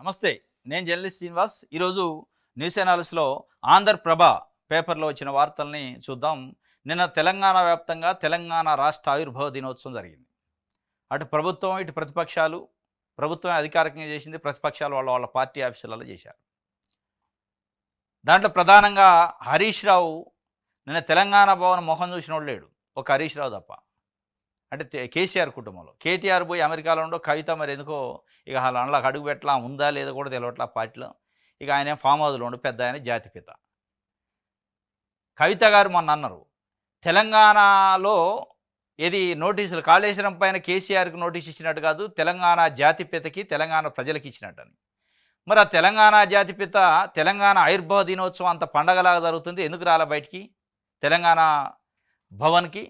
నమస్తే. నేను జర్నలిస్ట్ శ్రీనివాస్. ఈరోజు న్యూస్ అనాలిసిస్‌లో ఆంధ్రప్రభ పేపర్‌లో వచ్చిన వార్తల్ని చూద్దాం. నిన్న తెలంగాణ వ్యాప్తంగా తెలంగాణ రాష్ట్ర ఆవిర్భావ దినోత్సవం జరిగింది. అటు ప్రభుత్వం, ఇటు ప్రతిపక్షాలు. ప్రభుత్వం అధికారికంగా చేసింది, ప్రతిపక్షాలు వాళ్ళ వాళ్ళ పార్టీ ఆఫీసులలో చేశారు. దాంట్లో ప్రధానంగా హరీష్ రావు నిన్న తెలంగాణ భవన్ మొహం చూసినోడు లేడు. ఒక హరీష్ రావు తప్ప. అంటే కేసీఆర్ కుటుంబంలో. కేటీఆర్ పోయి అమెరికాలో ఉండో, కవిత మరి ఎందుకో ఇక అందులోకి అడుగు పెట్టలా, ఉందా లేదో కూడా తెలియట్లా పార్టీలో. ఇక ఆయన ఫామ్ హౌస్లో ఉండు, పెద్ద ఆయన జాతిపిత. కవిత గారు మొన్న అన్నారు, తెలంగాణలో ఏది నోటీసులు కాళేశ్వరం పైన కేసీఆర్కి నోటీస్ ఇచ్చినట్టు కాదు, తెలంగాణ జాతిపితకి, తెలంగాణ ప్రజలకి ఇచ్చినట్టని. మరి ఆ తెలంగాణ జాతిపిత తెలంగాణ ఆవిర్భావ దినోత్సవం అంత పండగలాగా జరుగుతుంది, ఎందుకు రాలా బయటికి తెలంగాణ భవన్కి?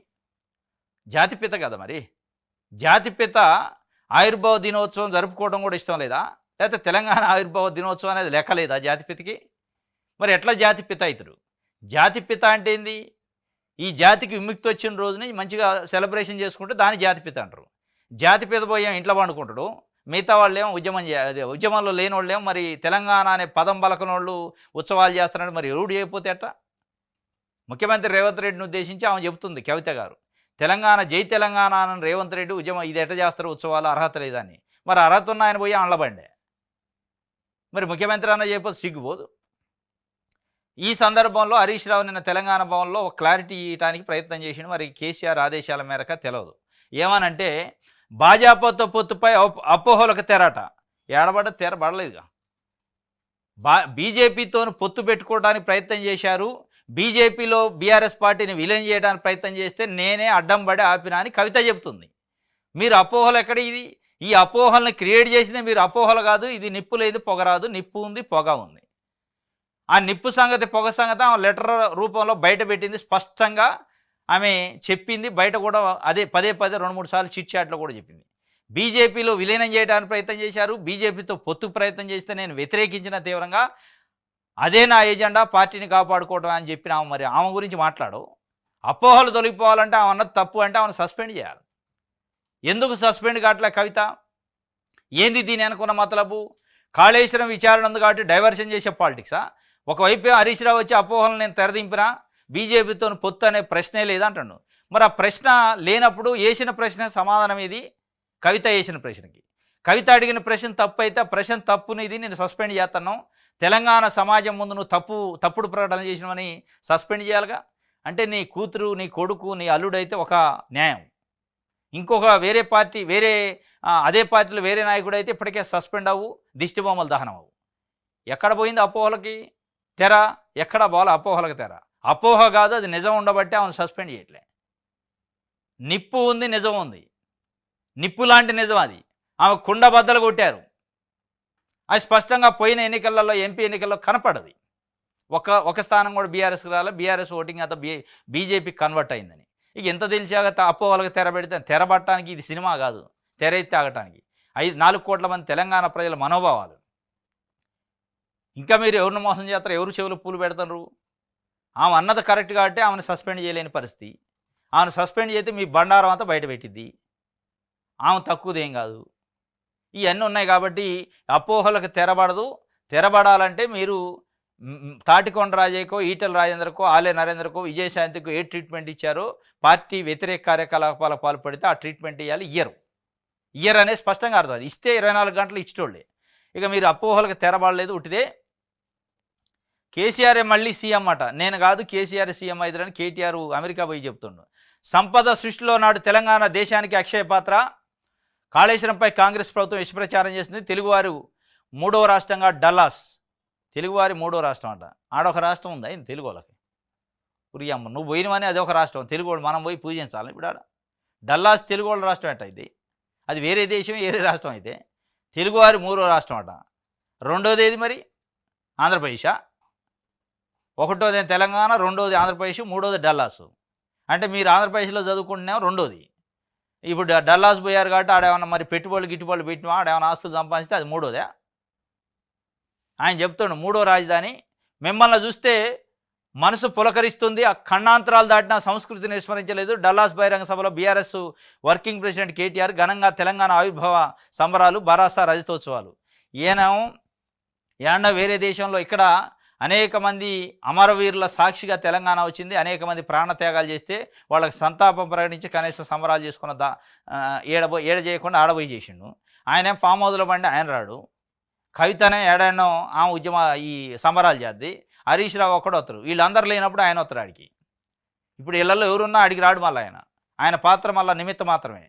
జాతిపిత కదా మరి. జాతిపిత ఆవిర్భావ దినోత్సవం జరుపుకోవడం కూడా ఇష్టం లేదా? లేకపోతే తెలంగాణ ఆవిర్భావ దినోత్సవం అనేది లెక్కలేదా జాతిపితకి? మరి ఎట్లా జాతిపిత అవుతాడు? జాతిపిత అంటే ఏంది? ఈ జాతికి విముక్తి వచ్చిన రోజుని మంచిగా సెలబ్రేషన్ చేసుకుంటే దాన్ని జాతిపిత అంటారు. జాతిపిత పోయి ఇంట్లో పండుకుంటాడు, మిగతా వాళ్ళేమో ఉద్యమంలో లేని వాళ్ళేమో మరి తెలంగాణ అనే పదం పలకని వాళ్ళు ఉత్సవాలు చేస్తారంటే మరి ఎవడు చేయకపోతే ఎట్లా? ముఖ్యమంత్రి రేవంత్ రెడ్డిని ఉద్దేశించి ఆమె చెబుతుంది కవిత గారు, తెలంగాణ జై తెలంగాణ అని రేవంత్ రెడ్డి ఉద్యమం ఇది ఎట్ట చేస్తారు ఉత్సవాలు, అర్హత లేదని. మరి అర్హత ఉన్న ఆయన పోయి అనలబండే. మరి ముఖ్యమంత్రి అన్న చేయకపోతే సిగ్గుపోదు. ఈ సందర్భంలో హరీష్ రావు నిన్న తెలంగాణ భవన్లో ఒక క్లారిటీ ఇవ్వడానికి ప్రయత్నం చేసిండు. మరి కేసీఆర్ ఆదేశాల మేరకు తెలియదు. ఏమనంటే భాజపాతో పొత్తుపై అపోహలకు తెరట. ఏడబడ్డ తెరబడలేదుగా. బీజేపీతో పొత్తు పెట్టుకోవడానికి ప్రయత్నం చేశారు. బీజేపీలో బీఆర్ఎస్ పార్టీని విలీనం చేయడానికి ప్రయత్నం చేస్తే నేనే అడ్డం పడి ఆపినా అని కవిత చెబుతుంది. మీరు అపోహలు ఎక్కడ? ఇది ఈ అపోహల్ని క్రియేట్ చేసిందే మీరు. అపోహలు కాదు, ఇది నిప్పు లేదు పొగ రాదు, నిప్పు ఉంది పొగ ఉంది. ఆ నిప్పు సంగతి పొగ సంగతి ఆమె లెటర్ రూపంలో బయట పెట్టింది, స్పష్టంగా ఆమె చెప్పింది. బయట కూడా అదే పదే 2-3 సార్లు చిట్ చాట్లో కూడా చెప్పింది. బీజేపీలో విలీనం చేయడానికి ప్రయత్నం చేశారు, బీజేపీతో పొత్తుకు ప్రయత్నం చేస్తే నేను వ్యతిరేకించిన తీవ్రంగా. అదే నా ఎజెండా, పార్టీని కాపాడుకోవడం అని చెప్పిన ఆమె. మరి ఆమె గురించి మాట్లాడు. అపోహలు తొలగిపోవాలంటే ఆమె అన్నది తప్పు అంటే ఆమెను సస్పెండ్ చేయాలి. ఎందుకు సస్పెండ్ కావట్లే కవిత? ఏంది దీని అనుకున్న మతలబు? కాళేశ్వరం విచారణ ఉంది కాబట్టి డైవర్షన్ చేసే పాలిటిక్సా? ఒకవైపు హరీష్ రావు వచ్చి అపోహలను నేను తెరదింపినా, బీజేపీతో పొత్తు అనే ప్రశ్నే లేదంటాడు. మరి ఆ ప్రశ్న లేనప్పుడు వేసిన ప్రశ్న సమాధానం ఏది? కవిత వేసిన ప్రశ్నకి. కవిత అడిగిన ప్రశ్న తప్పు అయితే ఆ ప్రశ్న తప్పునిది నేను సస్పెండ్ చేస్తున్నాం, తెలంగాణ సమాజం ముందు నువ్వు తప్పుడు ప్రకటన చేసినవని సస్పెండ్ చేయాలిగా. అంటే నీ కూతురు, నీ కొడుకు, నీ అల్లుడైతే ఒక న్యాయం, ఇంకొక వేరే పార్టీ అదే పార్టీలో వేరే నాయకుడు అయితే ఇప్పటికే సస్పెండ్ అవ్వు, దిష్టిబొమ్మలు దహనం అవ్వు. ఎక్కడ పోయింది అపోహలకి తెర? ఎక్కడ పోవాలి అపోహలకి తెర? అపోహ కాదు, అది నిజం ఉండబట్టే ఆమెను సస్పెండ్ చేయట్లే. నిప్పు ఉంది, నిజం ఉంది. నిప్పు లాంటి నిజం అది. ఆమె కుండ బద్దలు కొట్టారు. అది స్పష్టంగా పోయిన ఎన్నికలలో, ఎంపీ ఎన్నికల్లో కనపడది. ఒక స్థానం కూడా బీఆర్ఎస్కి రాలే. బీఆర్ఎస్ ఓటింగ్ అంతా బీజేపీకి కన్వర్ట్ అయిందని. ఇక ఎంత తెలిసాక అపోహలకు తెరబెడితే, తెరబట్టడానికి ఇది సినిమా కాదు, తెర ఎత్తి ఆగటానికి 4 కోట్ల మంది తెలంగాణ ప్రజల మనోభావాలు. ఇంకా మీరు ఎవరిని మోసం చేస్తారు? ఎవరు చెవులు పూలు పెడతారు? ఆమె అన్నది కరెక్ట్ కాబట్టి ఆమెను సస్పెండ్ చేయలేని పరిస్థితి. ఆమెను సస్పెండ్ చేస్తే మీ బండారం అంతా బయట పెట్టిద్ది. ఆమె తక్కువదేం కాదు. ఇవన్నీ ఉన్నాయి కాబట్టి అపోహలకు తెరబడదు. తెరబడాలంటే మీరు తాటికొండ రాజయ్యకో, ఈటెల రాజేందర్కో, ఆలే నరేంద్రకో, విజయశాంతికో ఏ ట్రీట్మెంట్ ఇచ్చారో, పార్టీ వ్యతిరేక కార్యకలాపాలకు పాల్పడితే ఆ ట్రీట్మెంట్ ఇవ్వాలి. ఇయ్యర్ అనేది స్పష్టంగా అర్థం. ఇస్తే 24 గంటలు ఇచ్చేటోళ్ళే. ఇక మీరు అపోహలకు తెరబడలేదు, ఉట్టిదే. కేసీఆర్ మళ్ళీ సీఎం అట. నేను కాదు, కేసీఆర్ సీఎం అవుతారని కేటీఆర్ అమెరికా పోయి చెప్తుండు. సంపద సృష్టిలో నాడు తెలంగాణ దేశానికి అక్షయ పాత్ర. కాళేశ్వరంపై కాంగ్రెస్ ప్రభుత్వం విషప్రచారం చేసింది. తెలుగువారు 3వ రాష్ట్రంగా డల్లాస్. తెలుగువారి 3వ రాష్ట్రం అంట. ఆడొక రాష్ట్రం ఉందా ఇది తెలుగు వాళ్ళకి? ఉరియమ్మ, నువ్వు పోయినవని అది ఒక రాష్ట్రం, తెలుగు వాళ్ళు మనం పోయి పూజించాలి ఇప్పుడు ఆడ? డల్లాస్ తెలుగు వాళ్ళ రాష్ట్రం ఎట్ట ఇది? అది వేరే దేశం, వేరే రాష్ట్రం అయితే. తెలుగువారి 3వ రాష్ట్రం అట. రెండోది ఏది మరి? ఆంధ్రప్రదేశా? 1వది తెలంగాణ, 2వది ఆంధ్రప్రదేశ్, 3వది డల్లాసు. అంటే మీరు ఆంధ్రప్రదేశ్లో చదువుకుంటున్నాం. రెండోది ఇప్పుడు డల్లాస్ పోయారు కాబట్టి ఆడేమన్నా మరి పెట్టుబడులు గిట్టుబడులు పెట్టినా, ఆడేమన్నా ఆస్తులు సంపాదిస్తే అది 3వదే. ఆయన చెప్తాడు 3వ రాజధాని. మిమ్మల్ని చూస్తే మనసు పులకరిస్తుంది. ఆ ఖండాంతరాలు దాటిన సంస్కృతిని విస్మరించలేదు. డల్లాస్ బహిరంగ సభలో బీఆర్ఎస్ వర్కింగ్ ప్రెసిడెంట్ కేటీఆర్ ఘనంగా తెలంగాణ ఆవిర్భావ సంబరాలు, బరాసా రజతోత్సవాలు. ఈయన ఏమన్నా వేరే దేశంలో ఇక్కడ అనేక మంది అమరవీరుల సాక్షిగా తెలంగాణ వచ్చింది. అనేక మంది ప్రాణత్యాగాలు చేస్తే వాళ్ళకి సంతాపం ప్రకటించి కనీసం సంబరాలు చేసుకున్న ఏడ చేయకుండా ఆడబోయి చేసిండు. ఆయనేం ఫామ్ హౌస్లో బండి ఆయన రాడు. కవితనే ఏడాడనో ఆమె ఈ సంబరాలు చేద్ది. హరీష్ రావు ఒక్కడు వస్తారు. వీళ్ళందరూ లేనప్పుడు ఆయన వస్తారు ఆడికి. ఇప్పుడు ఇళ్లలో ఎవరున్నా ఆడికి రాడు. మళ్ళీ ఆయన పాత్ర మళ్ళీ నిమిత్త మాత్రమే.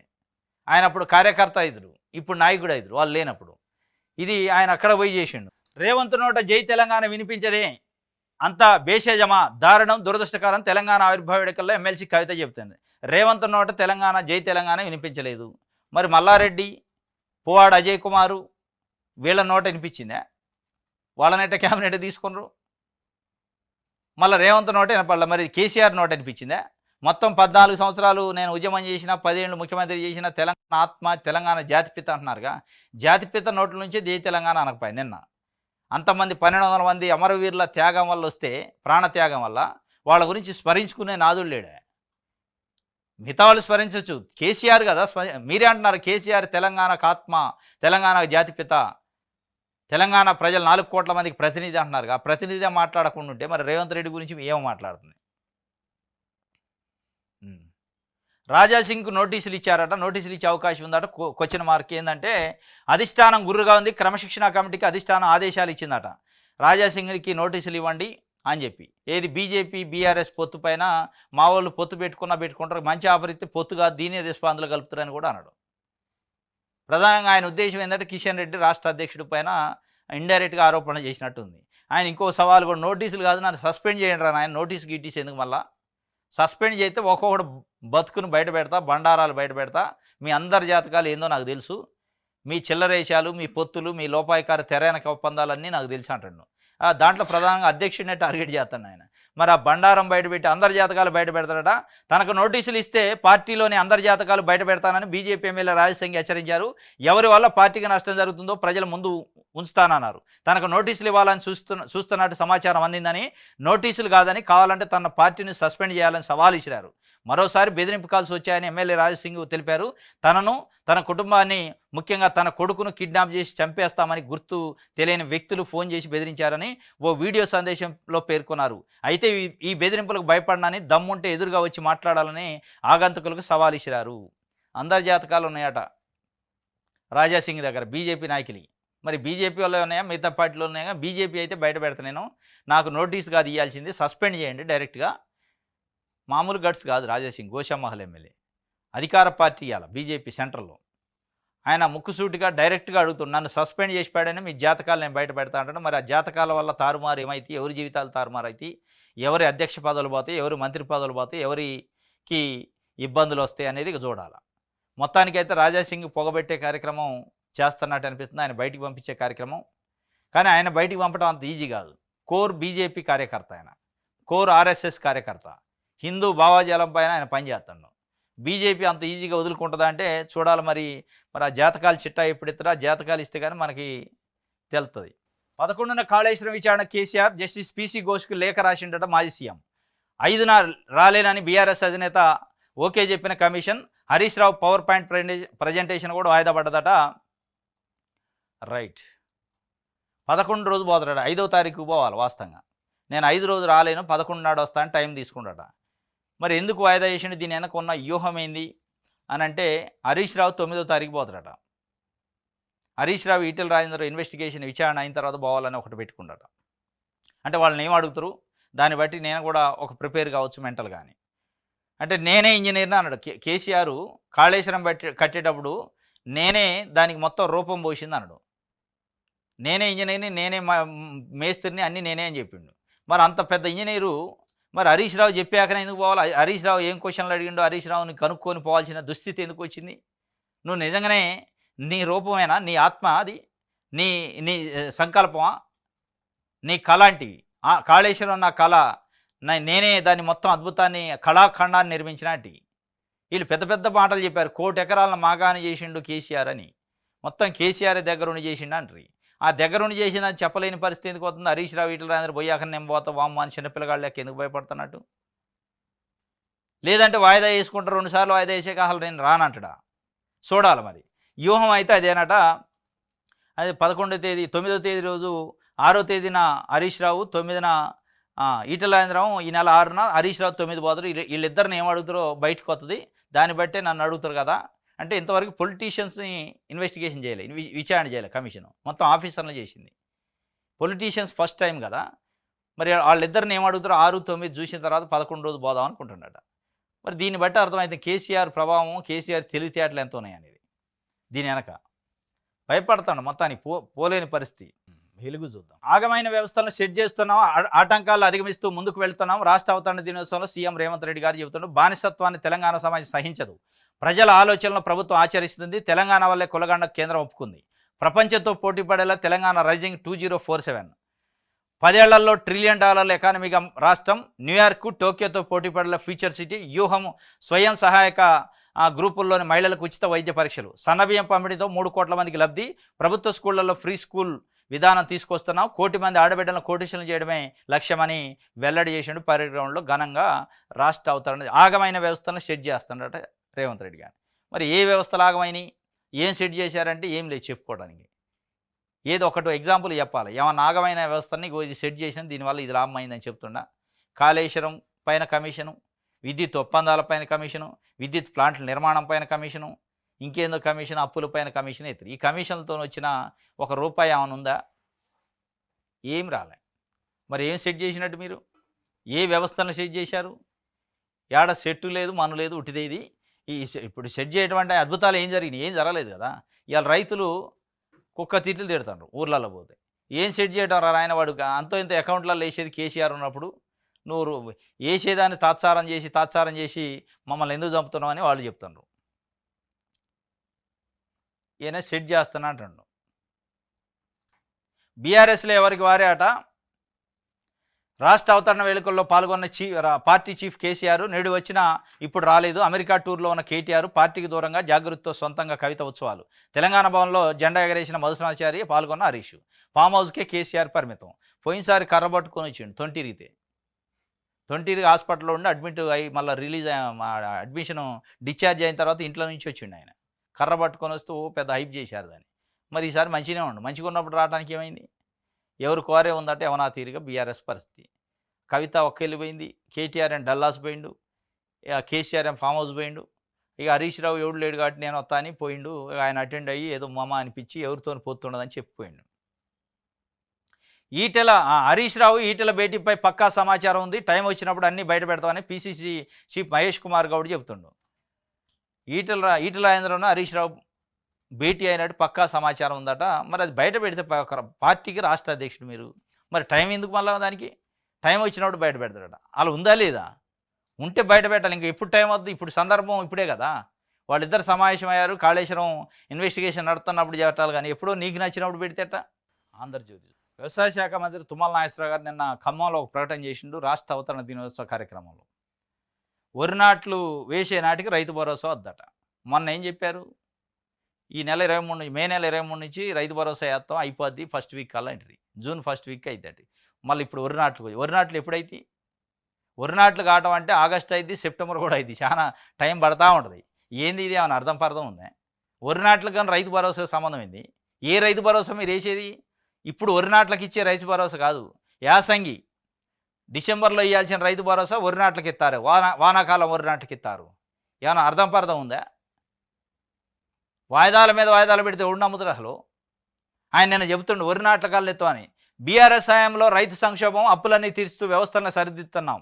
ఆయన అప్పుడు కార్యకర్త ఇద్దరు, ఇప్పుడు నాయకుడు ఇద్దరు వాళ్ళు లేనప్పుడు. ఇది ఆయన అక్కడ పోయి చేసిండు. రేవంత్ నోట జై తెలంగాణ వినిపించదే, అంత బేషజమా, దారుణం, దురదృష్టకరం. తెలంగాణ ఆవిర్భావ వేడుకల్లో ఎమ్మెల్సీ కవిత చెబుతుంది రేవంత్ నోట తెలంగాణ జై తెలంగాణ వినిపించలేదు. మరి మల్లారెడ్డి, పువ్వాడ అజయ్ కుమారు వీళ్ళ నోట వినిపించిందా? వాళ్ళనైతే క్యాబినెట్ తీసుకున్నారు. మళ్ళీ రేవంత్ నోట వినపడలే. మరి కేసీఆర్ నోట అనిపించిందా? మొత్తం 14 సంవత్సరాలు నేను ఉద్యమం చేసిన, 10 ఏళ్ళు ముఖ్యమంత్రి చేసిన, తెలంగాణ ఆత్మ, తెలంగాణ జాతిపిత అంటున్నారుగా. జాతిపిత నోట్ల నుంచి జై తెలంగాణ అనకపోయి నిన్న అంతమంది 1200 మంది అమరవీరుల త్యాగం వల్ల వస్తే, ప్రాణత్యాగం వల్ల వాళ్ళ గురించి స్మరించుకునే నాదుడు లేడే. మిగతా వాళ్ళు స్మరించవచ్చు, కేసీఆర్ కదా మీరే అంటున్నారు. కేసీఆర్ తెలంగాణకు ఆత్మ, తెలంగాణ జాతిపిత, తెలంగాణ ప్రజలు 4 కోట్ల మందికి ప్రతినిధి అంటున్నారుగా. ప్రతినిధిగా మాట్లాడకుండా ఉంటే మరి రేవంత్ రెడ్డి గురించి ఏమో మాట్లాడుతుంది. రాజాసింగ్కు నోటీసులు ఇచ్చారట. నోటీసులు ఇచ్చే అవకాశం ఉందట. క్వశ్చన్ మార్క్ ఏంటంటే, అధిష్టానం గుర్రుగా ఉంది. క్రమశిక్షణ కమిటీకి అధిష్టానం ఆదేశాలు ఇచ్చిందట. రాజాసింగ్కి నోటీసులు ఇవ్వండి అని చెప్పి. ఏది బీజేపీ బీఆర్ఎస్ పొత్తు పైన మా వాళ్ళు పొత్తు పెట్టుకుంటారు, మంచి ఆఫర్ ఇస్తే పొత్తుగా దీనే దేశపాందులు కలుపుతారని కూడా అన్నాడు. ప్రధానంగా ఆయన ఉద్దేశం ఏంటంటే, కిషన్ రెడ్డి రాష్ట్ర అధ్యక్షుడి పైన ఇండైరెక్ట్గా ఆరోపణ చేసినట్టుంది. ఆయన ఇంకో సవాల్ కూడా, నోటీసులు కాదు నన్ను సస్పెండ్ చేయండి రా ఆయన, నోటీసు గీటీస్ ఎందుకు మళ్ళా సస్పెండ్ చేస్తే ఒక్కొక్కడు బతుకును బయట పెడతా, బండారాలు బయట పెడతా, మీ అందరి జాతకాలు ఏందో నాకు తెలుసు, మీ చిల్లరేషాలు, మీ పొత్తులు, మీ లోపాయకార తెరైన ఒప్పందాలన్నీ నాకు తెలుసు అంటాడు. దాంట్లో ప్రధానంగా అధ్యక్షుడినే టార్గెట్ చేస్తాడు ఆయన. మరి ఆ బండారం బయటపెట్టి అందరి జాతకాలు బయట పెడతాడట. తనకు నోటీసులు ఇస్తే పార్టీలోని అందరి జాతకాలు బయట పెడతానని బీజేపీ ఎమ్మెల్యే రాజసింగ్ హెచ్చరించారు. ఎవరి వల్ల పార్టీకి నష్టం జరుగుతుందో ప్రజల ముందు ఉంచుతానన్నారు. తనకు నోటీసులు ఇవ్వాలని చూస్తున్నట్టు సమాచారం అందిందని, నోటీసులు కాదని కావాలంటే తన పార్టీని సస్పెండ్ చేయాలని సవాల్ ఇచ్చారు. మరోసారి బెదిరింపు కాల్స్ వచ్చాయని ఎమ్మెల్యే రాజసింగ్ తెలిపారు. తనను, తన కుటుంబాన్ని, ముఖ్యంగా తన కొడుకును కిడ్నాప్ చేసి చంపేస్తామని గుర్తు తెలియని వ్యక్తులు ఫోన్ చేసి బెదిరించారని ఓ వీడియో సందేశంలో పేర్కొన్నారు. అయితే ఈ బెదిరింపులకు భయపడనని, దమ్ముంటే ఎదురుగా వచ్చి మాట్లాడాలని ఆగంతుకులకు సవాల్ ఇచ్చారు. అందరి జాతకాలు ఉన్నాయట రాజాసింగ్ దగ్గర, బీజేపీ నాయకులు. మరి బీజేపీ వాళ్ళు ఉన్నాయా, మిగతా పార్టీలో ఉన్నాయా? బీజేపీ అయితే బయట పెడతా, నేను నాకు నోటీస్ కాదు ఇవ్వాల్సింది, సస్పెండ్ చేయండి డైరెక్ట్గా. మామూలు గట్స్ కాదు రాజాసింగ్, గోషామహల్ ఎమ్మెల్యే, అధికార పార్టీ ఇవ్వాలి బీజేపీ సెంట్రల్లో. ఆయన ముక్కుసూటిగా డైరెక్ట్గా అడుగుతున్నాడు, నన్ను సస్పెండ్ చేసి పాడని మీ జాతకాలు నేను బయట పెడతా అంటాడు. మరి ఆ జాతకాల వల్ల తారుమారు ఏమైతే, ఎవరి జీవితాలు తారుమారు అయితే, ఎవరి అధ్యక్ష పదవులు పోతాయి, ఎవరి మంత్రి పదవులు పోతాయి, ఎవరికి ఇబ్బందులు వస్తాయి అనేది చూడాలి. మొత్తానికైతే రాజాసింగ్ పొగబెట్టే కార్యక్రమం చేస్తున్నట్టు అనిపిస్తుంది, ఆయన బయటికి పంపించే కార్యక్రమం. కానీ ఆయన బయటికి పంపడం అంత ఈజీ కాదు. కోర్ బీజేపీ కార్యకర్త ఆయన, కోర్ ఆర్ఎస్ఎస్ కార్యకర్త, హిందూ భావాజాలం పైన ఆయన పనిచేస్తాడు. బీజేపీ అంత ఈజీగా వదులుకుంటుందా అంటే చూడాలి. మరి ఆ జాతకాలు చిట్టా ఎప్పుడు ఇస్తారా, జాతకాలు ఇస్తే కానీ మనకి తెలుస్తుంది. 11న కాళేశ్వరం విచారణ కేసీఆర్ జస్టిస్ పీసీ ఘోష్కు లేఖ రాసిండట మాజీ సీఎం. 5న రాలేనని బీఆర్ఎస్ అధినేత ఓకే చెప్పిన commission. Harish Rao power point presentation కూడా వాయిదా పడ్డదట. రైట్, 11 రోజు పోతాడట, 5వ తారీఖు పోవాలి. వాస్తవంగా నేను 5 రోజు రాలేను, 11 నాడు వస్తాను టైం తీసుకుంటాట. మరి ఎందుకు వాయిదా చేసిండు, దీని వెనక ఉన్న వ్యూహం ఏంది అని అంటే, హరీష్ రావు 9వ తారీఖు పోతాడట. హరీష్ రావు ఈటెల రాజేందర్ ఇన్వెస్టిగేషన్ విచారణ అయిన తర్వాత పోవాలని ఒకటి పెట్టుకుంటాట. అంటే వాళ్ళని ఏం అడుగుతారు, దాన్ని బట్టి నేను కూడా ఒక ప్రిపేర్ కావచ్చు మెంటల్ కానీ. అంటే నేనే ఇంజనీర్ని అన్నాడు కేసీఆర్. కాళేశ్వరం కట్టేటప్పుడు నేనే దానికి మొత్తం రూపం పోసింది అన్నాడు. నేనే ఇంజనీర్ని, నేనే మేస్త్రిని, అన్నీ నేనే అని చెప్పిండు. మరి అంత పెద్ద ఇంజనీరు మరి హరీష్ రావు చెప్పాకనే ఎందుకు పోవాలి? హరీష్ రావు ఏం క్వశ్చన్లు అడిగిండో హరీష్ రావుని కనుక్కొని పోవాల్సిన దుస్థితి ఎందుకు వచ్చింది? నువ్వు నిజంగానే నీ రూపమేనా, నీ ఆత్మ అది, నీ నీ సంకల్పమా, నీ కళ అంటివి. కాళేశ్వరం నా కళ, నేనే దాన్ని మొత్తం అద్భుతాన్ని, కళాఖండాన్ని నిర్మించినట్టు. వీళ్ళు పెద్ద పెద్ద మాటలు చెప్పారు. 1 కోటి ఎకరాలను మాగాని చేసిండు కేసీఆర్ అని, మొత్తం కేసీఆర్ దగ్గరుండి చేసిండు అంటారు. ఆ దగ్గరుండి చేసిందని చెప్పలేని పరిస్థితి ఎందుకు అవుతుంది? హరీష్ రావు ఈటల రాజేందర్ పోయాక నేను పోతా వామ్మ అని చిన్నపిల్లగాళ్ళ లెక్క ఎందుకు భయపడుతున్నట్టు? లేదంటే వాయిదా వేసుకుంటారు, 2 సార్లు వాయిదా వేసాక అసలు నేను రానంటాడా? చూడాలి. మరి వ్యూహం అయితే అదేనట. అది 11వ తేదీ 9వ తేదీ రోజు 6వ తేదీన హరీష్ రావు, 9న ఈటెల రాజేంద్రం, ఈ నెల 6న హరీష్ రావు 9 పోతారు. వీళ్ళిద్దరిని ఏం అడుగుతారో బయటకు వస్తుంది. దాన్ని బట్టే నన్ను అడుగుతారు కదా అంటే ఇంతవరకు పొలిటీషియన్స్ని ఇన్వెస్టిగేషన్ చేయలే, విచారణ చేయలే కమిషన్, మొత్తం ఆఫీసర్లు చేసింది. పొలిటీషియన్స్ ఫస్ట్ టైం కదా, మరి వాళ్ళిద్దరిని ఏం అడుగుతారో 6, 9 చూసిన తర్వాత 11 రోజు పోదాం అనుకుంటున్నాడు. మరి దీన్ని బట్టి అర్థమైతే కేసీఆర్ ప్రభావం, కేసీఆర్ తెలివితేటలు ఎంత ఉన్నాయనేది. దీని వెనక భయపడతాడు మొత్తానికి, పోలేని పరిస్థితి. వెలుగు చూద్దాం. ఆగమైన వ్యవస్థలను సెట్ చేస్తున్నాం, ఆటంకాలు అధిగమిస్తూ ముందుకు వెళ్తున్నాం. రాష్ట్ర అవతరణ దినోత్సవంలో సీఎం రేవంత్ రెడ్డి గారు చెబుతున్నారు, బానిసత్వాన్ని తెలంగాణ సమాజం సహించదు, ప్రజల ఆలోచనలను ప్రభుత్వం ఆచరిస్తుంది, తెలంగాణ వల్లే కులగండ కేంద్రం ఒప్పుకుంది, ప్రపంచంతో పోటీ పడేలా తెలంగాణ రైజింగ్ 2047, 10 ఏళ్లలో $1 ట్రిలియన్ ఎకానమీగా రాష్ట్రం, న్యూయార్క్, టోక్యోతో పోటీ పడేలా ఫ్యూచర్ సిటీ, వ్యూహం, స్వయం సహాయక గ్రూపుల్లోని మహిళలకు ఉచిత వైద్య పరీక్షలు, సన్నబియ్యం పంపిణీతో 3 కోట్ల మందికి లబ్ధి, ప్రభుత్వ స్కూళ్లలో ఫ్రీ స్కూల్ విధానం తీసుకొస్తున్నాం, 1 కోటి మంది ఆడబిడ్డలను కోటీశ్వరులను చేయడమే లక్ష్యమని వెల్లడి చేసిండు. పర్యగ్రౌండ్లో ఘనంగా రాష్ట్ర అవతరణ. ఆగమైన వ్యవస్థలను సెట్ చేస్తున్నాడట రేవంత్ రెడ్డి గారు. మరి ఏ వ్యవస్థలు ఆగమైనవి, ఏం సెట్ చేశారంటే ఏం లేదు చెప్పుకోవడానికి. ఏదో ఒకటి ఎగ్జాంపుల్ చెప్పాలి, ఏమన్నా ఆగమైన వ్యవస్థని ఇది సెట్ చేసిన దీనివల్ల ఇది లాభమైందని చెప్తుండా. కాళేశ్వరం పైన కమిషను, విద్యుత్ ఒప్పందాలపైన కమిషను, విద్యుత్ ప్లాంట్ల నిర్మాణం పైన కమిషను, ఇంకేందో కమిషన్, అప్పుల పైన కమిషన్ అవుతుంది. ఈ కమిషన్లతో వచ్చిన ₹1 ఏమైనా ఉందా? ఏం రాలే. మరి ఏం సెట్ చేసినట్టు మీరు? ఏ వ్యవస్థను సెట్ చేశారు? ఏడ సెట్టు లేదు, మను లేదు, ఉట్టిదే ఇది. ఇప్పుడు సెట్ చేయడం అంటే అద్భుతాలు ఏం జరిగినాయి? ఏం జరగలేదు కదా. ఇవాళ రైతులు కుక్క తిట్లు తిడతారు ఊర్లలో పోతే. ఏం సెట్ చేయడం రా ఆయన, వాడు అంతో ఇంత అకౌంట్లలో వేసేది కేసీఆర్ ఉన్నప్పుడు, నువ్వు వేసేదాన్ని తాత్సారం చేసి మమ్మల్ని ఎందుకు చంపుతున్నావు అని వాళ్ళు చెప్తున్నారు. ఈయన సెట్ చేస్తాను అంటుండు. బీఆర్ఎస్లో ఎవరికి వారే అట. రాష్ట్ర అవతరణ వేడుకల్లో పాల్గొన్న పార్టీ చీఫ్ కేసీఆర్ నేడు వచ్చినా ఇప్పుడు రాలేదు. అమెరికా టూర్లో ఉన్న కేటీఆర్ పార్టీకి దూరంగా జాగృతితో సొంతంగా కవిత ఉత్సవాలు. తెలంగాణ భవన్లో జెండా ఎగరేసిన మధుసూదనాచారి, పాల్గొన్న హరీష్. ఫామ్ హౌస్కే కేసీఆర్ పరిమితం. పోయినసారి కర్ర పట్టుకొని వచ్చిండు తొంటిరిగి హాస్పిటల్లో ఉండి అడ్మిట్ అయ్యి మళ్ళీ అడ్మిషన్ డిశ్చార్జ్ అయిన తర్వాత ఇంట్లో నుంచి వచ్చిండు ఆయన. కర్ర పట్టుకొని వస్తూ పెద్ద హైప్ చేశారు దాన్ని. మరి ఈసారి మంచిగానే ఉండు, మంచిగా ఉన్నప్పుడు రావడానికి ఏమైంది? ఎవరు కోరే ఉందంటే ఎవనా తీరుగా బీఆర్ఎస్ పరిస్థితి. కవిత ఒక్కెళ్ళిపోయింది, కేటీఆర్ ఏం డల్లాస్ పోయిండు, కేసీఆర్ ఏం ఫామ్ హౌస్ పోయిండు. ఇక హరీష్ రావు ఎవడు లేడు కాబట్టి నేను వస్తా అని పోయిండు. ఆయన అటెండ్ అయ్యి ఏదో మామ అనిపించి ఎవరితో పోతుండదని చెప్పిపోయిండు. హరీష్ రావు ఈటెల భేటీపై పక్కా సమాచారం ఉంది, టైం వచ్చినప్పుడు అన్నీ బయట పెడతామని పీసీసీ చీఫ్ మహేష్ కుమార్ గౌడ్ చెబుతుండు. ఈటెల రాజేంద్రను హరీష్ రావు భేటీ అయినట్టు పక్కా సమాచారం ఉందట. మరి అది బయట పెడితే పార్టీకి రాష్ట్ర అధ్యక్షుడు మీరు, మరి టైం ఎందుకు మళ్ళీ దానికి? టైం వచ్చినప్పుడు బయట పెడతాడట. అలా ఉందా లేదా? ఉంటే బయట పెట్టాలి. ఇంకా ఎప్పుడు టైం వద్దు, ఇప్పుడు సందర్భం ఇప్పుడే కదా. వాళ్ళిద్దరు సమావేశం అయ్యారు, కాళేశ్వరం ఇన్వెస్టిగేషన్ నడుతున్నప్పుడు చెప్పాలి, కానీ ఎప్పుడో నీకు నచ్చినప్పుడు పెడితేట. ఆంధ్రజ్యోతి. వ్యవసాయ శాఖ మంత్రి తుమ్మల నాగేశ్వరరావు గారు నిన్న ఖమ్మంలో ఒక ప్రకటన చేసిండు రాష్ట్ర అవతరణ దినోత్సవ కార్యక్రమంలో. వరి నాట్లు వేసే నాటికి రైతు భరోసా వద్దట. మొన్న ఏం చెప్పారు? ఈ నెల 23 నుంచి, మే నెల 23 నుంచి రైతు భరోసా వేస్తాం, అయిపోద్ది ఫస్ట్ వీక్ కల్లా ఎంట్రీ, జూన్ ఫస్ట్ వీక్ అవుతుంది. మళ్ళీ ఇప్పుడు వరి నాట్లు ఎప్పుడైతే? వరి నాట్లు కావటం అంటే ఆగస్ట్ అయింది, సెప్టెంబర్ కూడా అయింది, చాలా టైం పడతా ఉంటుంది. ఏంది ఇది? ఏమైనా అర్థం ఉందా? వరి నాట్లకు కానీ రైతు భరోసా సంబంధం ఏంది? ఏ రైతు భరోసా మీరు వేసేది? ఇప్పుడు వరి నాట్లకు ఇచ్చే రైతు భరోసా కాదు, యాసంగి డిసెంబర్లో ఇవ్వాల్సిన రైతు భరోసా వరి నాట్లకి ఇస్తారు, వానాకాలం వరి నాట్లకి ఇస్తారు. ఏమైనా అర్థం ఉందా? వాయిదాల మీద వాయిదాలు పెడితే ఎవడు నమ్ముతారు అసలు? ఆయన నిన్న చెబుతుండు వరి నాట్ల కళ్ళెత్తం అని. బీఆర్ఎస్ హయాంలో రైతు సంక్షోభం, అప్పులన్నీ తీరుస్తూ వ్యవస్థలను సరిదిద్దుతున్నాం,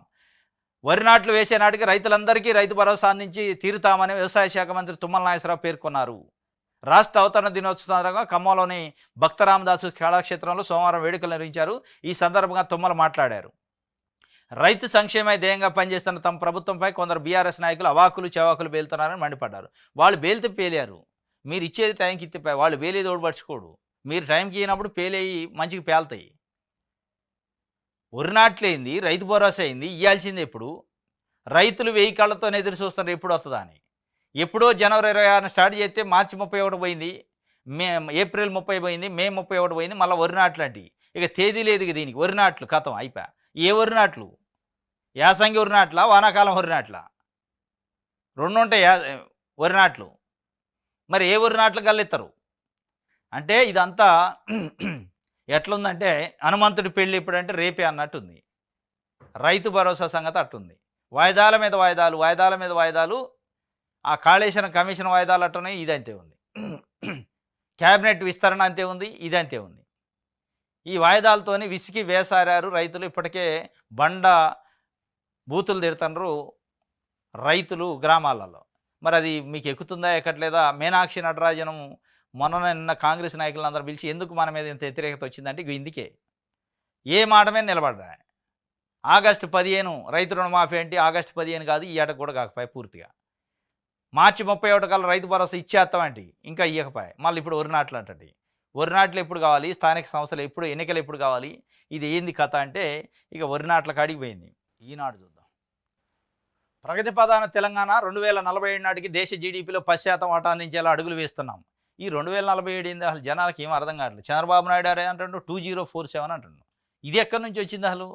వరి నాట్లు వేసే నాటికి రైతులందరికీ రైతు భరోసా అందించి తీరుతామని వ్యవసాయ శాఖ మంత్రి తుమ్మల నాగేశ్వరరావు పేర్కొన్నారు. రాష్ట్ర అవతరణ దినోత్సవ సందర్భంగా ఖమ్మంలోని భక్త రామదాసు కళాక్షేత్రంలో సోమవారం వేడుకలు నిర్వహించారు. ఈ సందర్భంగా తుమ్మల మాట్లాడారు. రైతు సంక్షేమ ధ్యేయంగా పనిచేస్తున్న తమ ప్రభుత్వంపై కొందరు బీఆర్ఎస్ నాయకులు అవాకులు చెవాకులు పేలుతున్నారని మండిపడ్డారు. వాళ్ళు పేలితే పేలారు, మీరు ఇచ్చేది టైంకి ఇస్తే వాళ్ళు పేలేది ఓడి పడుచుకోడు. మీరు టైంకి ఇచ్చినప్పుడు పేలేయి మంచిగా పేలుతాయి. వరి నాట్లేంది, రైతు భరోసా అయింది, ఇవ్వాల్సింది ఎప్పుడు? రైతులు 1000 కళ్ళతో ఎదురు చూస్తున్నారు ఎప్పుడు వస్తుందా అని. ఎప్పుడో జనవరి 26 స్టార్ట్ చేస్తే మార్చి 31 పోయింది, ఏప్రిల్ 30 పోయింది, మే 31 పోయింది, మళ్ళీ వరి నాట్లు అంటే ఇక తేదీ లేదు. ఇక దీనికి వరి నాట్లు కథం అయిపోయా. ఏ వరి నాట్లు? యాసంగి వరి నాట్లా, వానాకాలం వరి నాట్లా? రెండు ఉంటాయి వరి నాట్లు. మరి ఏ వరి నాట్లు గల్లెత్తారు అంటే ఇదంతా ఎట్లుందంటే హనుమంతుడి పెళ్ళి ఇప్పుడంటే రేపే అన్నట్టుంది. రైతు భరోసా సంగతి అట్టుంది. వాయిదాల మీద వాయిదాలు, వాయిదాల మీద వాయిదాలు. ఆ కాళేశ్వరం కమిషన్ వాయిదాలు అట్టున్నాయి. ఇది అంతే ఉంది. క్యాబినెట్ విస్తరణ అంతే ఉంది. ఇది అంతే ఉంది. ఈ వాయిదాలతోని విసిగి వేసారారు రైతులు. ఇప్పటికే బండ బూతులు తిడుతున్నారు రైతులు గ్రామాలలో. మరి అది మీకు ఎక్కుతుందా ఎక్కట్లేదా? మీనాక్షి నటరాజనం మొన్న నిన్న కాంగ్రెస్ నాయకులందరూ పిలిచి ఎందుకు మన మీద ఇంత వ్యతిరేకత వచ్చిందంటే ఇందుకే ఏ మాట మీద నిలబడ్డా. ఆగస్టు 15 రైతు రుణమాఫీ అంటే ఆగస్టు 15 కాదు, ఈ ఏటకు కూడా కాకపోయే పూర్తిగా. మార్చి 31 కల్లా రైతు భరోసా ఇచ్చేస్తామంటే ఇంకా ఇవ్వకపోయా. మళ్ళీ ఇప్పుడు వరి నాట్లు అంటండి. వరి నాట్లు ఎప్పుడు కావాలి? స్థానిక సంస్థలు ఎప్పుడు, ఎన్నికలు ఎప్పుడు కావాలి? ఇది ఏంది కథ అంటే ఇక వరి నాట్ల కాడికి పోయింది. ఈనాడు చూద్దాం. ప్రగతి ప్రధాన తెలంగాణ 2047 నాటికి దేశ జీడీపీలో 10% వాటా అందించేలా అడుగులు వేస్తున్నాం. ఈ 2047 ఏంది అసలు? జనాలకు ఏం అర్థం కావట్లేదు. చంద్రబాబు నాయుడు గారు అంటుండు 2047 అంటుండు. ఇది ఎక్కడి నుంచి వచ్చింది అసలు?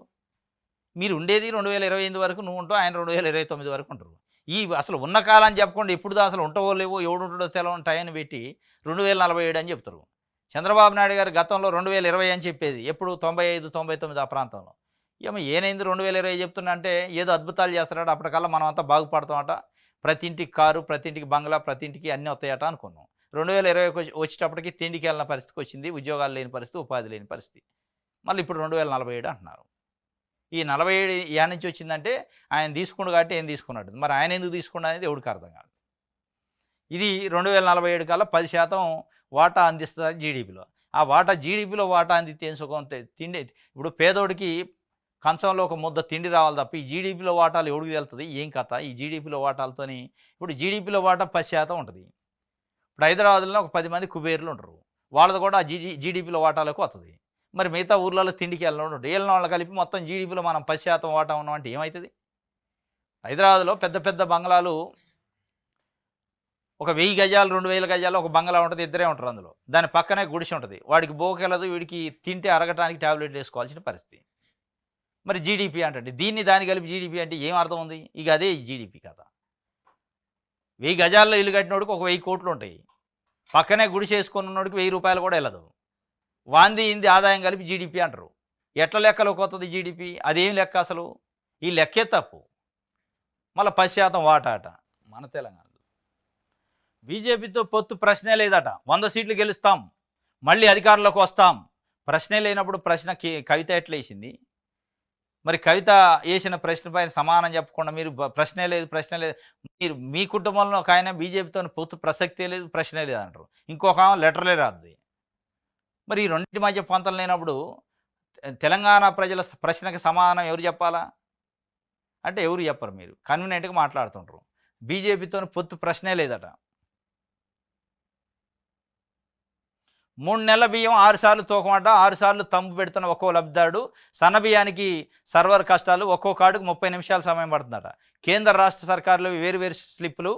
మీరు ఉండేది 2028 వరకు నువ్వు ఉంటావు, ఆయన 2029 వరకు ఉంటారు. ఈ అసలు ఉన్న కాలాన్ని చెప్పకుండా ఎప్పుడు అసలు ఉంటావో లేవో ఎవడు ఉంటుందో తెలవని పెట్టి 2047 అని చెప్తారు. చంద్రబాబు నాయుడు గారు గతంలో 2020 అని చెప్పేది. ఎప్పుడు 95, 99 ఆ ప్రాంతంలో. ఏమో ఏనైంది 2020 చెప్తున్నా అంటే ఏదో అద్భుతాలు చేస్తారట. అప్పటికల్లా మనం అంతా బాగుపడతామట. ప్రతి ఇంటికి కారు, ప్రతి ఇంటికి బంగ్లా, ప్రతి ఇంటికి అన్నీ వస్తాయట అనుకున్నాం. 2020 వచ్చేటప్పటికి తిండికి వెళ్ళిన పరిస్థితికి వచ్చింది. ఉద్యోగాలు లేని పరిస్థితి, ఉపాధి లేని పరిస్థితి. మళ్ళీ ఇప్పుడు 2047 అంటున్నారు. ఈ 47 ఏడ నుంచి వచ్చిందంటే ఆయన తీసుకున్నాడు కాబట్టి ఏం తీసుకున్నాడు. మరి ఆయన ఎందుకు తీసుకున్నాడు అనేది ఎవరికి అర్థం కాదు. ఇది 2047 కల్లా 10% వాటా అందిస్తుంది జీడీపీలో. ఆ వాటా జీడీపీలో వాటా అందితే ఏం సుఖం? తిండి ఇప్పుడు పేదోడికి కంచంలో ఒక ముద్ద తిండి రావాలి తప్ప ఈ జీడీపీలో వాటాలు ఎవడికి తెలుస్తుంది? ఏం కథ ఈ జీడీపీలో వాటాలతోని? ఇప్పుడు జీడీపీలో వాటా 10% ఉంటుంది. ఇప్పుడు హైదరాబాద్లో ఒక 10 మంది కుబేర్లు ఉంటారు. వాళ్ళది కూడా జీడీపీలో వాటాలకు వస్తుంది. మరి మిగతా ఊర్లలో తిండికి వెళ్ళిన వాళ్ళు కలిపి మొత్తం జీడీపీలో మనం 10% వాటా ఉన్నామంటే ఏమవుతుంది? హైదరాబాద్లో పెద్ద పెద్ద బంగ్లాలు ఒక 1000 గజాలు, 2000 గజాలు ఒక బంగ్లా ఉంటుంది. ఇద్దరే ఉంటారు అందులో. దాని పక్కనే గుడిసె ఉంటుంది. వాడికి బోకెళ్ళదు, వీడికి తింటే అరగటానికి ట్యాబ్లెట్లు వేసుకోవాల్సిన పరిస్థితి. మరి జీడీపీ అంటే దీన్ని దాన్ని కలిపి జీడీపీ అంటే ఏం అర్థం ఉంది? ఇక అదే జీడీపీ కథ. 1000 గజాల్లో ఇల్లు కట్టినోడికి ఒక 1000 కోట్లు ఉంటాయి. పక్కనే గుడిసె వేసుకుని ఉన్నోడికి 1000 రూపాయలు కూడా వెళ్ళదు. వాంది ఇంది ఆదాయం కలిపి జీడీపీ అంటారు. ఎట్ల లెక్కలోకి వస్తుంది జీడీపీ? అదేం లెక్క అసలు? ఈ లెక్కే తప్పు. మళ్ళీ 10% వాటా అట. మన తెలంగాణలో బీజేపీతో పొత్తు ప్రశ్నే లేదట. 100 సీట్లు గెలుస్తాం, మళ్ళీ అధికారంలోకి వస్తాం. ప్రశ్నే లేనప్పుడు ప్రశ్న కవిత ఎట్లా వేసింది? మరి కవిత వేసిన ప్రశ్న పైన సమానం చెప్పకుండా మీరు ప్రశ్నే లేదు మీరు మీ కుటుంబంలో ఒక ఆయన బీజేపీతో పొత్తు ప్రసక్తే లేదు, ప్రశ్నే లేదు అంటారు. ఇంకొక ఆమె లెటర్లే రాదు. మరి ఈ రెండింటి మధ్య పొంతలు లేనప్పుడు తెలంగాణ ప్రజల ప్రశ్నకి సమాధానం ఎవరు చెప్పాలా అంటే ఎవరు చెప్పరు. మీరు కన్వీనియంట్గా మాట్లాడుతుంటారు. బీజేపీతో పొత్తు ప్రశ్నే లేదట. 3 నెలల బియ్యం 6 సార్లు తూకమాట, 6 సార్లు తంబు పెడుతున్న ఒక్కో లబ్ధిదారుడు. సన్న బియ్యానికి సర్వర్ కష్టాలు, ఒక్కో కార్డుకు 30 నిమిషాల సమయం పడుతుందట. కేంద్ర రాష్ట్ర సర్కారులు వేరు స్లిప్పులు,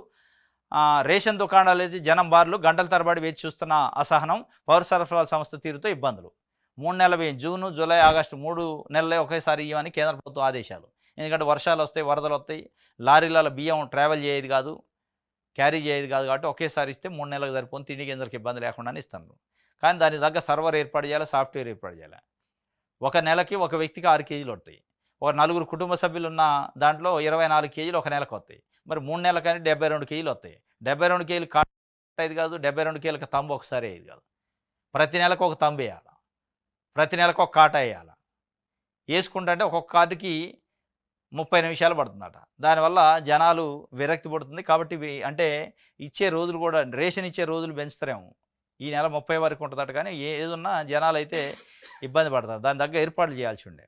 రేషన్ దుకాణాలు, జనం బార్లు, గంటల తరబడి వేచి చూస్తున్న అసహనం, పౌర సరఫరాల సంస్థ తీరుతో ఇబ్బందులు. 3 నెలల బియ్యం జూను, జూలై, ఆగస్టు 3 నెలలే ఒకేసారి ఇవ్వని కేంద్ర ప్రభుత్వం ఆదేశాలు. ఎందుకంటే వర్షాలు వస్తాయి, వరదలు వస్తాయి, లారీల బియ్యం ట్రావెల్ చేయేది కాదు, క్యారీ చేయేది కాదు. కాబట్టి ఒకేసారి ఇస్తే 3 నెలలకు సరిపోతుంది, తిండి గింజలకు ఇబ్బంది లేకుండానే ఇస్తాను. కానీ దానికి తగ్గ సర్వర్ ఏర్పాటు చేయాలి, సాఫ్ట్వేర్ ఏర్పాటు చేయాలి. ఒక నెలకి ఒక వ్యక్తికి 6 కేజీలు వస్తాయి. ఒక 4 కుటుంబ సభ్యులు ఉన్న దాంట్లో 24 కేజీలు ఒక నెలకు వస్తాయి. మరి 3 నెలల కానీ 72 కేజీలు వస్తాయి. 72 కేజీలు కాట అయ్యేది కాదు, 72 కేజీలకు తంబు ఒకసారి అయ్యేది కాదు. ప్రతి నెలకు ఒక తంబు వేయాలి, ప్రతి నెలకు ఒక కాట వేయాలి. వేసుకుంటే ఒక్కొక్క కార్డుకి 30 నిమిషాలు పడుతుందట. దానివల్ల జనాలు విరక్తి పడుతుంది. కాబట్టి అంటే ఇచ్చే రోజులు కూడా, రేషన్ ఇచ్చే రోజులు పెంచుతారేమో. ఈ నెల 30 వరకు ఉంటుందట. కానీ ఏదున్నా జనాలు అయితే ఇబ్బంది పడతారు. దాని తగ్గ ఏర్పాట్లు చేయాల్సి ఉండే.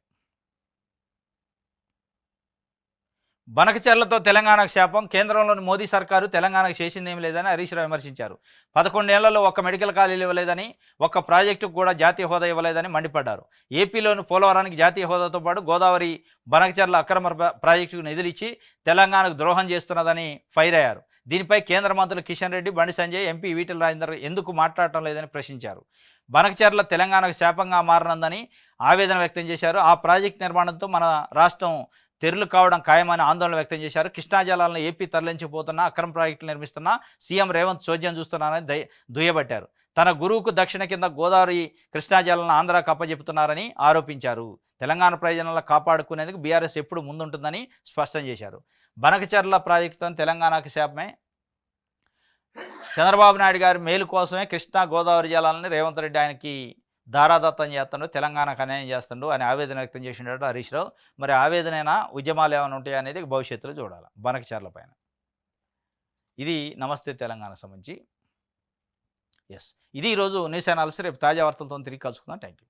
బనకచెర్లతో తెలంగాణకు శాపం. కేంద్రంలోని మోదీ సర్కారు తెలంగాణకు చేసిందేమీ లేదని హరీష్ రావు విమర్శించారు. 11 ఏళ్లలో ఒక్క మెడికల్ కాలేజీలు ఇవ్వలేదని, ఒక్క ప్రాజెక్టుకు కూడా జాతీయ హోదా ఇవ్వలేదని మండిపడ్డారు. ఏపీలోని పోలవరానికి జాతీయ హోదాతో పాటు గోదావరి బనకచెర్ల అక్రమ ప్రాజెక్టుకు నిధులు ఇచ్చి తెలంగాణకు ద్రోహం చేస్తున్నదని ఫైర్ అయ్యారు. దీనిపై కేంద్ర మంత్రులు కిషన్ రెడ్డి, బండి సంజయ్, ఎంపీ ఈటెల రాజేందర్ ఎందుకు మాట్లాడటం లేదని ప్రశ్నించారు. బనకచెర్ల తెలంగాణకు శాపంగా మారనుందని ఆవేదన వ్యక్తం చేశారు. ఆ ప్రాజెక్టు నిర్మాణంతో మన రాష్ట్రం తెరులు కావడం ఖాయమని ఆందోళన వ్యక్తం చేశారు. కృష్ణా జలాలను ఏపీ తరలించిపోతున్నా, అక్రమ ప్రాజెక్టులు నిర్మిస్తున్నా సీఎం రేవంత్ చోద్యం చూస్తున్నారని దుయ్యబట్టారు. తన గురువుకు దక్షిణ కింద గోదావరి కృష్ణా జలాలను ఆంధ్రాకు అప్పజెపుతున్నారని ఆరోపించారు. తెలంగాణ ప్రయోజనాలను కాపాడుకునేందుకు బీఆర్ఎస్ ఎప్పుడు ముందుంటుందని స్పష్టం చేశారు. బనకచర్ల ప్రాజెక్టుతో తెలంగాణకు శాపమే. చంద్రబాబు నాయుడు గారి మేలు కోసమే కృష్ణా గోదావరి జలాలని రేవంత్ రెడ్డి ఆయనకి దారాదత్తం చేస్తుండో, తెలంగాణకు అన్యాయం చేస్తుండో అని ఆవేదన వ్యక్తం చేసినట్టు హరీష్ రావు. మరి ఆవేదనైనా ఉద్యమాలు ఏమైనా ఉంటాయా అనేది భవిష్యత్తులో చూడాలి బనకచర్ల పైన. ఇది నమస్తే తెలంగాణ సంబంధించి. ఎస్, ఇది ఈరోజు న్యూస్ అనాలిసిస్. రేపు తాజా వార్తలతో తిరిగి కలుసుకుందాం. Thank you.